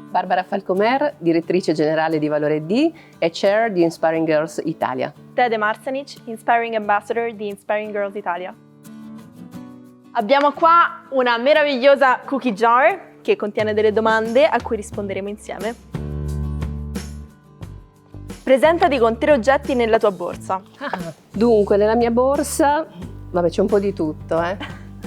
Barbara Falcomer, direttrice generale di Valore D e chair di Inspiring Girls Italia. Tede Marsanic, Inspiring Ambassador di Inspiring Girls Italia. Abbiamo qua una meravigliosa cookie jar che contiene delle domande a cui risponderemo insieme. Presentati con 3 oggetti nella tua borsa. Dunque, nella mia borsa, c'è un po' di tutto,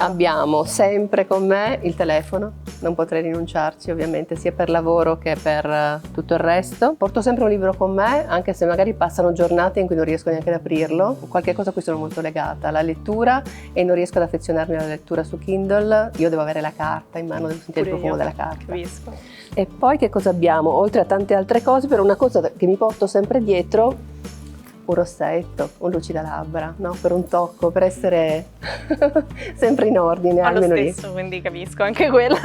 Abbiamo sempre con me il telefono, non potrei rinunciarci ovviamente, sia per lavoro che per tutto il resto. Porto sempre un libro con me, anche se magari passano giornate in cui non riesco neanche ad aprirlo. Qualche cosa a cui sono molto legata, la lettura, e non riesco ad affezionarmi alla lettura su Kindle. Io devo avere la carta in mano, devo sentire il profumo della carta. Capisco. E poi che cosa abbiamo? Oltre a tante altre cose, però una cosa che mi porto sempre dietro, un rossetto, un lucidalabbra, no? Per un tocco, per essere sempre in ordine, almeno lo stesso, quindi capisco anche quello.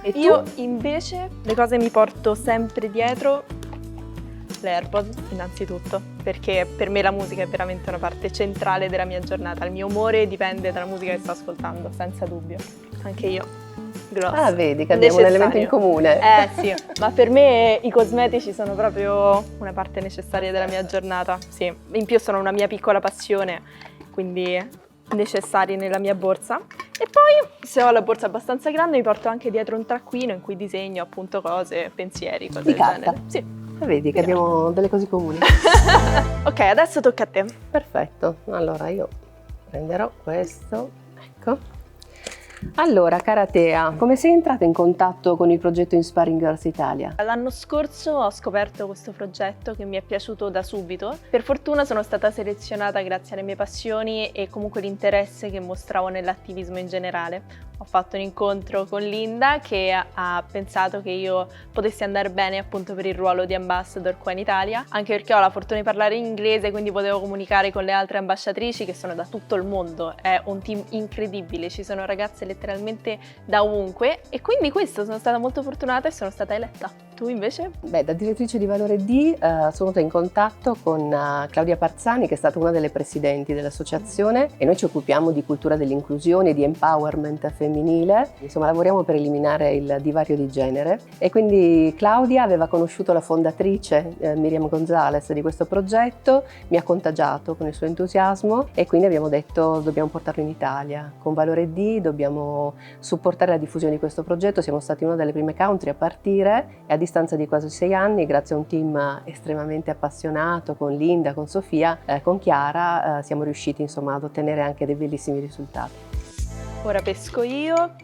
E tu? Io invece le cose mi porto sempre dietro, le AirPods innanzitutto, perché per me la musica è veramente una parte centrale della mia giornata, il mio umore dipende dalla musica che sto ascoltando, senza dubbio. Anche io. Gloss. Vedi che abbiamo un elemento in comune. Sì, ma per me i cosmetici sono proprio una parte necessaria della mia giornata, sì. In più sono una mia piccola passione, quindi necessari nella mia borsa. E poi, se ho la borsa abbastanza grande, mi porto anche dietro un taccuino in cui disegno appunto cose, pensieri, cose di del carta. genere. Sì. Vedi che abbiamo delle cose comuni. Ok, adesso tocca a te. Perfetto, allora io prenderò questo, ecco. Allora, cara Tea, come sei entrata in contatto con il progetto Inspiring Girls Italia? L'anno scorso ho scoperto questo progetto che mi è piaciuto da subito. Per fortuna sono stata selezionata grazie alle mie passioni e comunque l'interesse che mostravo nell'attivismo in generale. Ho fatto un incontro con Linda che ha pensato che io potessi andare bene appunto per il ruolo di ambassador qua in Italia, anche perché ho la fortuna di parlare inglese, quindi potevo comunicare con le altre ambasciatrici che sono da tutto il mondo. È un team incredibile, ci sono ragazze letteralmente da ovunque e quindi sono stata molto fortunata e sono stata eletta. Tu invece? Da direttrice di Valore D sono venuta in contatto con Claudia Parzani, che è stata una delle presidenti dell'associazione, e noi ci occupiamo di cultura dell'inclusione e di empowerment femminile. Insomma, lavoriamo per eliminare il divario di genere, e quindi Claudia aveva conosciuto la fondatrice Miriam Gonzalez di questo progetto, mi ha contagiato con il suo entusiasmo e quindi abbiamo detto dobbiamo portarlo in Italia. Con Valore D dobbiamo supportare la diffusione di questo progetto. Siamo stati una delle prime country a partire e a distanza di quasi 6 anni, grazie a un team estremamente appassionato, con Linda, con Sofia, con Chiara, siamo riusciti insomma ad ottenere anche dei bellissimi risultati. Ora pesco io.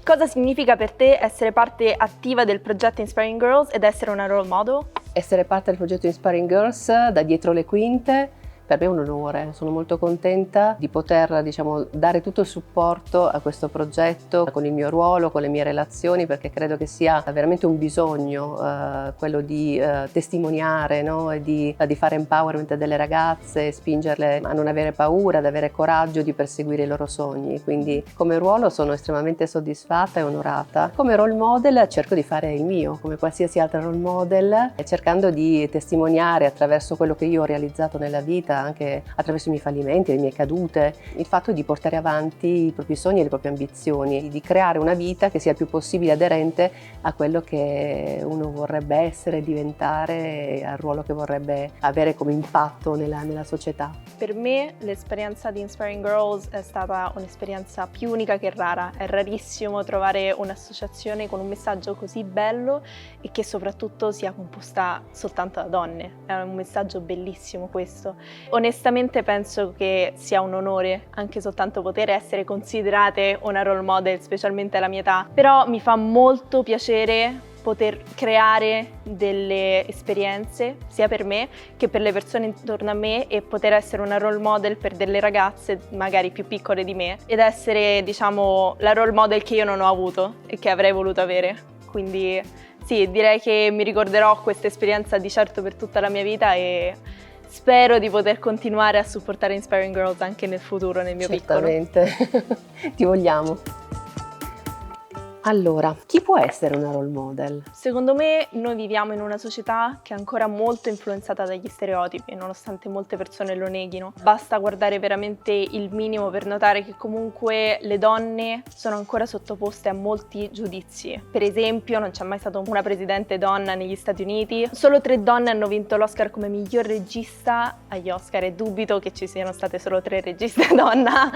Cosa significa per te essere parte attiva del progetto Inspiring Girls ed essere una role model? Essere parte del progetto Inspiring Girls da dietro le quinte per me è un onore, sono molto contenta di poter dare tutto il supporto a questo progetto con il mio ruolo, con le mie relazioni, perché credo che sia veramente un bisogno quello di testimoniare, no? E di fare empowerment delle ragazze, spingerle a non avere paura, ad avere coraggio di perseguire i loro sogni. Quindi come ruolo sono estremamente soddisfatta e onorata. Come role model cerco di fare il mio, come qualsiasi altra role model, cercando di testimoniare attraverso quello che io ho realizzato nella vita, anche attraverso i miei fallimenti, le mie cadute, il fatto di portare avanti i propri sogni e le proprie ambizioni, di creare una vita che sia il più possibile aderente a quello che uno vorrebbe essere, diventare, al ruolo che vorrebbe avere come impatto nella società. Per me l'esperienza di Inspiring Girls è stata un'esperienza più unica che rara. È rarissimo trovare un'associazione con un messaggio così bello e che soprattutto sia composta soltanto da donne. È un messaggio bellissimo questo. Onestamente penso che sia un onore anche soltanto poter essere considerate una role model, specialmente alla mia età, però mi fa molto piacere poter creare delle esperienze sia per me che per le persone intorno a me e poter essere una role model per delle ragazze magari più piccole di me ed essere, diciamo, la role model che io non ho avuto e che avrei voluto avere. Quindi sì, direi che mi ricorderò questa esperienza di certo per tutta la mia vita e spero di poter continuare a supportare Inspiring Girls anche nel futuro, nel mio piccolo. Certamente, ti vogliamo. Allora, chi può essere una role model? Secondo me noi viviamo in una società che è ancora molto influenzata dagli stereotipi, nonostante molte persone lo neghino. Basta guardare veramente il minimo per notare che comunque le donne sono ancora sottoposte a molti giudizi. Per esempio, non c'è mai stata una presidente donna negli Stati Uniti. Solo 3 donne hanno vinto l'Oscar come miglior regista agli Oscar e dubito che ci siano state solo 3 registe donna.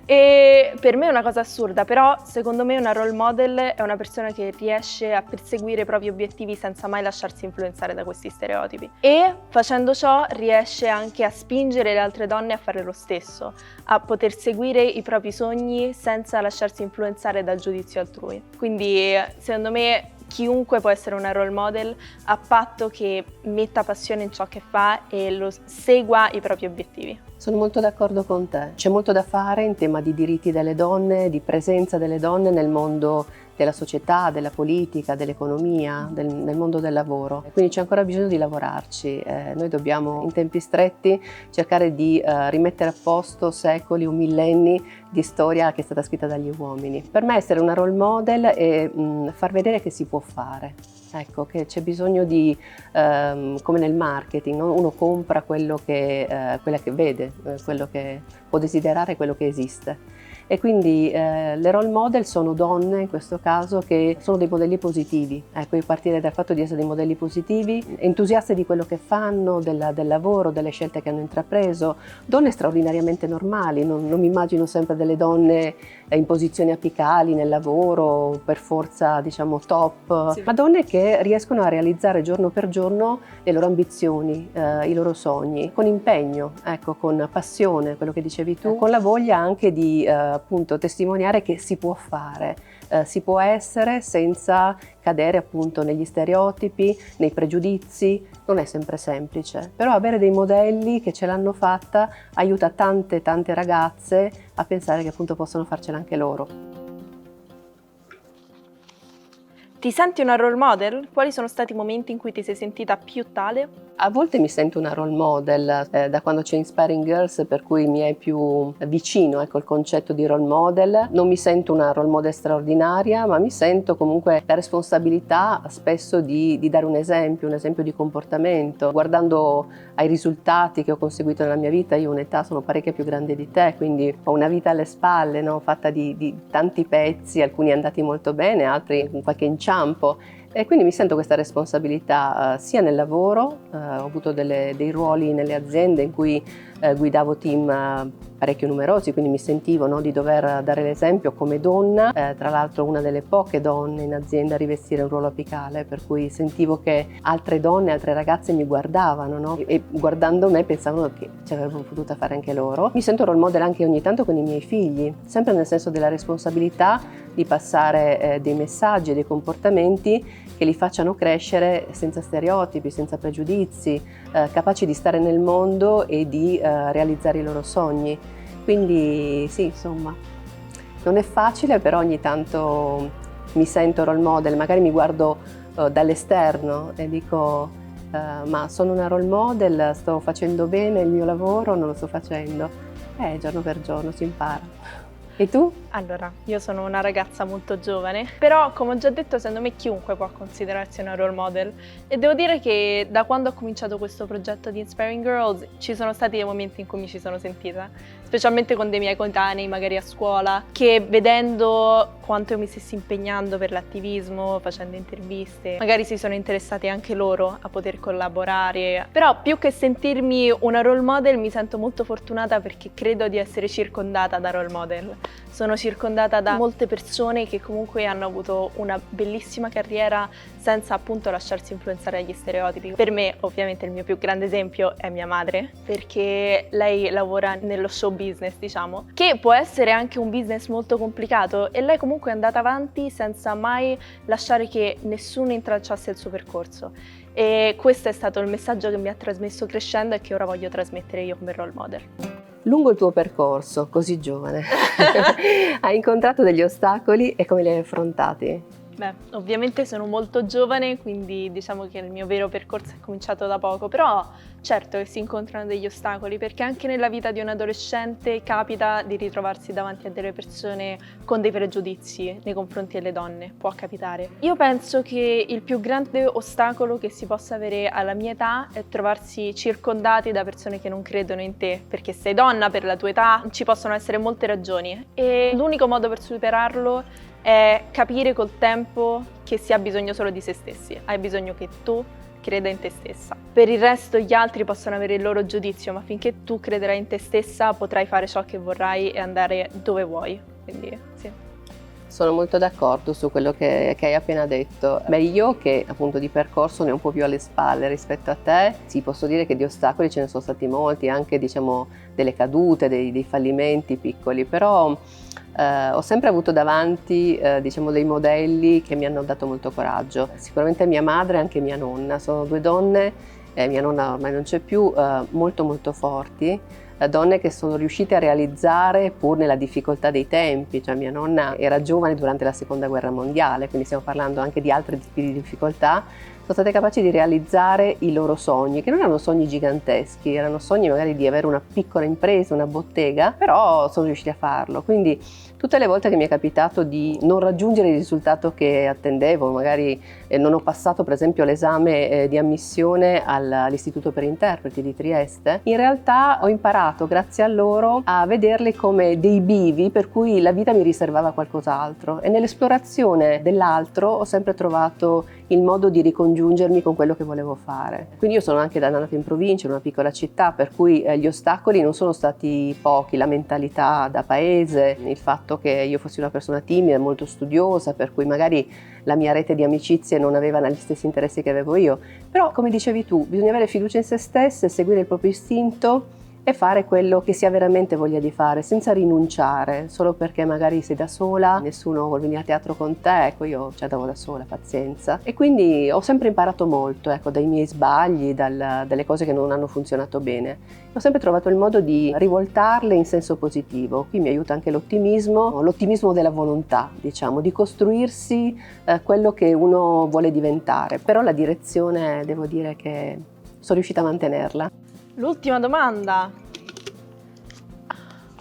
E per me è una cosa assurda, però secondo me una role model è una persona che riesce a perseguire i propri obiettivi senza mai lasciarsi influenzare da questi stereotipi e facendo ciò riesce anche a spingere le altre donne a fare lo stesso, a poter seguire i propri sogni senza lasciarsi influenzare dal giudizio altrui. Quindi secondo me chiunque può essere una role model a patto che metta passione in ciò che fa e lo segua i propri obiettivi. Sono molto d'accordo con te. C'è molto da fare in tema di diritti delle donne, di presenza delle donne nel mondo della società, della politica, dell'economia, nel mondo del lavoro. Quindi c'è ancora bisogno di lavorarci. Noi dobbiamo in tempi stretti cercare di rimettere a posto secoli o millenni di storia che è stata scritta dagli uomini. Per me essere una role model è far vedere che si può fare. Ecco, che c'è bisogno di, come nel marketing, no? Uno compra quello quella che vede, quello che può desiderare, quello che esiste. E quindi le role model sono donne, in questo caso, che sono dei modelli positivi. Ecco, io partire dal fatto di essere dei modelli positivi, entusiaste di quello che fanno, del lavoro, delle scelte che hanno intrapreso, donne straordinariamente normali. Non mi immagino sempre delle donne in posizioni apicali nel lavoro, per forza, diciamo, top, sì, ma donne che riescono a realizzare giorno per giorno le loro ambizioni, i loro sogni, con impegno, ecco, con passione, quello che dicevi tu, con la voglia anche di appunto testimoniare che si può fare, si può essere senza cadere appunto negli stereotipi, nei pregiudizi. Non è sempre semplice, però avere dei modelli che ce l'hanno fatta aiuta tante ragazze a pensare che appunto possono farcela anche loro. Ti senti una role model? Quali sono stati i momenti in cui ti sei sentita più tale? A volte mi sento una role model da quando c'è Inspiring Girls, per cui mi è più vicino, ecco, il concetto di role model. Non mi sento una role model straordinaria, ma mi sento comunque la responsabilità spesso di dare un esempio di comportamento. Guardando ai risultati che ho conseguito nella mia vita, io ho un'età, sono parecchio più grande di te, quindi ho una vita alle spalle, no? Fatta di tanti pezzi, alcuni andati molto bene, altri con qualche inciampo. E quindi mi sento questa responsabilità sia nel lavoro, ho avuto dei ruoli nelle aziende in cui guidavo team parecchio numerosi, quindi mi sentivo, no, di dover dare l'esempio come donna, tra l'altro una delle poche donne in azienda a rivestire un ruolo apicale, per cui sentivo che altre donne, altre ragazze mi guardavano, no? E guardando me pensavano che ce l'avremmo potuta fare anche loro. Mi sento role model anche ogni tanto con i miei figli, sempre nel senso della responsabilità di passare dei messaggi e dei comportamenti che li facciano crescere senza stereotipi, senza pregiudizi, capaci di stare nel mondo e di realizzare i loro sogni. Quindi sì, insomma, non è facile, però ogni tanto mi sento role model, magari mi guardo dall'esterno e dico ma sono una role model, sto facendo bene il mio lavoro, non lo sto facendo. Giorno per giorno si impara. E tu? Allora, io sono una ragazza molto giovane, però come ho già detto, secondo me chiunque può considerarsi una role model e devo dire che da quando ho cominciato questo progetto di Inspiring Girls ci sono stati dei momenti in cui mi ci sono sentita, specialmente con dei miei coetanei, magari a scuola, che vedendo quanto io mi stessi impegnando per l'attivismo, facendo interviste, magari si sono interessati anche loro a poter collaborare. Però più che sentirmi una role model mi sento molto fortunata perché credo di essere circondata da role model. Sono circondata da molte persone che comunque hanno avuto una bellissima carriera senza appunto lasciarsi influenzare dagli stereotipi. Per me ovviamente il mio più grande esempio è mia madre, perché lei lavora nello show business, diciamo, che può essere anche un business molto complicato e lei comunque è andata avanti senza mai lasciare che nessuno intralciasse il suo percorso. E questo è stato il messaggio che mi ha trasmesso crescendo e che ora voglio trasmettere io come role model. Lungo il tuo percorso, così giovane, hai incontrato degli ostacoli e come li hai affrontati? Beh, ovviamente sono molto giovane, quindi diciamo che il mio vero percorso è cominciato da poco, però certo che si incontrano degli ostacoli, perché anche nella vita di un adolescente capita di ritrovarsi davanti a delle persone con dei pregiudizi nei confronti delle donne, può capitare. Io penso che il più grande ostacolo che si possa avere alla mia età è trovarsi circondati da persone che non credono in te, perché sei donna per la tua età, ci possono essere molte ragioni e l'unico modo per superarlo è capire col tempo che si ha bisogno solo di se stessi, hai bisogno che tu creda in te stessa. Per il resto gli altri possono avere il loro giudizio, ma finché tu crederai in te stessa potrai fare ciò che vorrai e andare dove vuoi, quindi sì. Sono molto d'accordo su quello che hai appena detto. Beh, io che appunto di percorso ne ho un po' più alle spalle rispetto a te, sì, posso dire che di ostacoli ce ne sono stati molti, anche diciamo delle cadute, dei fallimenti piccoli, però ho sempre avuto davanti diciamo dei modelli che mi hanno dato molto coraggio. Sicuramente mia madre e anche mia nonna, sono due donne, mia nonna ormai non c'è più, molto molto forti, donne che sono riuscite a realizzare pur nella difficoltà dei tempi, cioè mia nonna era giovane durante la seconda guerra mondiale, quindi stiamo parlando anche di altri tipi di difficoltà, sono state capaci di realizzare i loro sogni, che non erano sogni giganteschi, erano sogni magari di avere una piccola impresa, una bottega, però sono riusciti a farlo, quindi tutte le volte che mi è capitato di non raggiungere il risultato che attendevo, magari non ho passato per esempio l'esame di ammissione all'Istituto per Interpreti di Trieste, in realtà ho imparato grazie a loro a vederli come dei bivi per cui la vita mi riservava qualcos'altro e nell'esplorazione dell'altro ho sempre trovato il modo di ricongiungermi con quello che volevo fare. Quindi io sono anche nata in provincia, in una piccola città, per cui gli ostacoli non sono stati pochi, la mentalità da paese, il fatto che io fossi una persona timida e molto studiosa, per cui magari la mia rete di amicizie non aveva gli stessi interessi che avevo io. Però, come dicevi tu, bisogna avere fiducia in se stesse, seguire il proprio istinto e fare quello che si ha veramente voglia di fare, senza rinunciare, solo perché magari sei da sola, nessuno vuole venire a teatro con te, ecco io ci andavo da sola, pazienza. E quindi ho sempre imparato molto, ecco, dai miei sbagli, dalle cose che non hanno funzionato bene. Ho sempre trovato il modo di rivoltarle in senso positivo. Qui mi aiuta anche l'ottimismo della volontà, diciamo, di costruirsi quello che uno vuole diventare. Però la direzione, devo dire che sono riuscita a mantenerla. L'ultima domanda.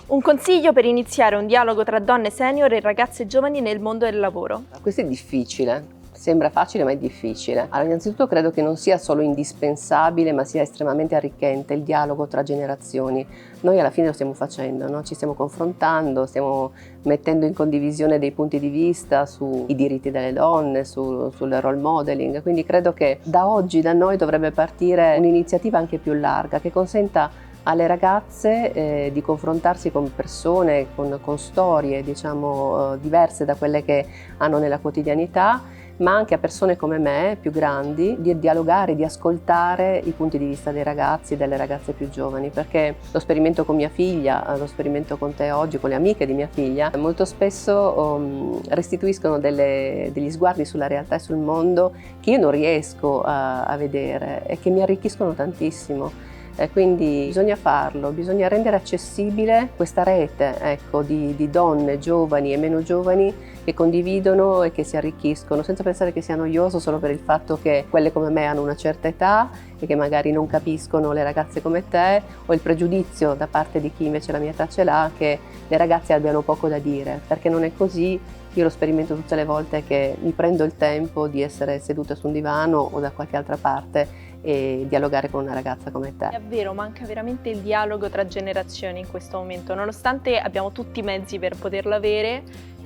Un consiglio per iniziare un dialogo tra donne senior e ragazze giovani nel mondo del lavoro? Questo è difficile, sembra facile ma è difficile. Allora, innanzitutto credo che non sia solo indispensabile ma sia estremamente arricchente il dialogo tra generazioni. Noi alla fine lo stiamo facendo, no? Ci stiamo confrontando, stiamo mettendo in condivisione dei punti di vista sui diritti delle donne, sul role modeling, quindi credo che da oggi da noi dovrebbe partire un'iniziativa anche più larga che consenta alle ragazze di confrontarsi con persone, con storie diciamo diverse da quelle che hanno nella quotidianità, ma anche a persone come me, più grandi, di dialogare, di ascoltare i punti di vista dei ragazzi e delle ragazze più giovani, perché lo sperimento con mia figlia, lo sperimento con te oggi, con le amiche di mia figlia, molto spesso restituiscono degli sguardi sulla realtà e sul mondo che io non riesco a vedere e che mi arricchiscono tantissimo. Quindi bisogna farlo, bisogna rendere accessibile questa rete, ecco, di donne giovani e meno giovani che condividono e che si arricchiscono senza pensare che sia noioso solo per il fatto che quelle come me hanno una certa età e che magari non capiscono le ragazze come te, o il pregiudizio da parte di chi invece la mia età ce l'ha che le ragazze abbiano poco da dire, perché non è così. Io lo sperimento tutte le volte che mi prendo il tempo di essere seduta su un divano o da qualche altra parte e dialogare con una ragazza come te. È vero, manca veramente il dialogo tra generazioni in questo momento, nonostante abbiamo tutti i mezzi per poterlo avere,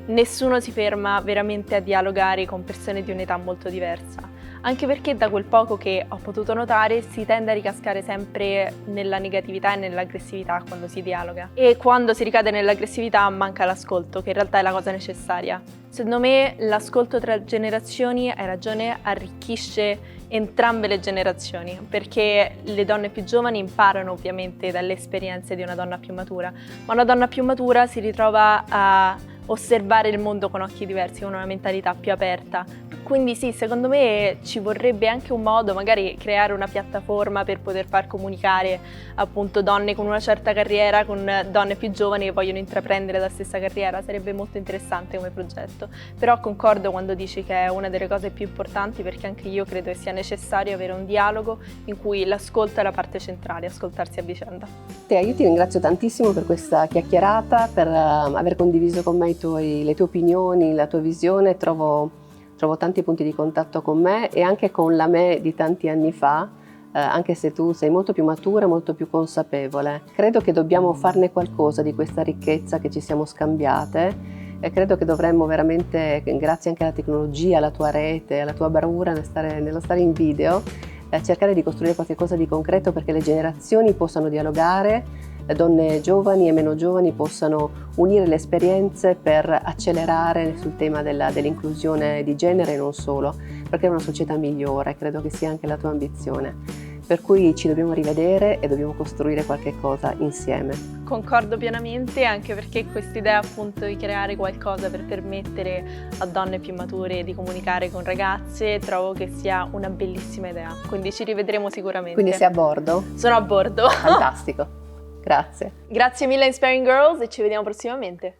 nessuno si ferma veramente a dialogare con persone di un'età molto diversa. Anche perché da quel poco che ho potuto notare si tende a ricascare sempre nella negatività e nell'aggressività quando si dialoga. E quando si ricade nell'aggressività manca l'ascolto, che in realtà è la cosa necessaria. Secondo me l'ascolto tra generazioni, hai ragione, arricchisce entrambe le generazioni, perché le donne più giovani imparano ovviamente dalle esperienze di una donna più matura, ma una donna più matura si ritrova a osservare il mondo con occhi diversi, con una mentalità più aperta. Quindi sì, secondo me ci vorrebbe anche un modo, magari creare una piattaforma per poter far comunicare appunto donne con una certa carriera con donne più giovani che vogliono intraprendere la stessa carriera. Sarebbe molto interessante come progetto, però concordo quando dici che è una delle cose più importanti, perché anche io credo che sia necessario avere un dialogo in cui l'ascolto è la parte centrale, ascoltarsi a vicenda. Io ti ringrazio tantissimo per questa chiacchierata, per aver condiviso con me le tue opinioni, la tua visione. Trovo tanti punti di contatto con me e anche con la me di tanti anni fa, anche se tu sei molto più matura, molto più consapevole. Credo che dobbiamo farne qualcosa di questa ricchezza che ci siamo scambiate e credo che dovremmo veramente, grazie anche alla tecnologia, alla tua rete, alla tua bravura nello stare in video, cercare di costruire qualcosa di concreto perché le generazioni possano dialogare, le donne giovani e meno giovani possano unire le esperienze per accelerare sul tema dell'inclusione di genere e non solo, perché è una società migliore, credo che sia anche la tua ambizione. Per cui ci dobbiamo rivedere e dobbiamo costruire qualche cosa insieme. Concordo pienamente, anche perché quest'idea appunto di creare qualcosa per permettere a donne più mature di comunicare con ragazze trovo che sia una bellissima idea, quindi ci rivedremo sicuramente. Quindi sei a bordo? Sono a bordo. Fantastico, grazie. Grazie mille Inspiring Girls e ci vediamo prossimamente.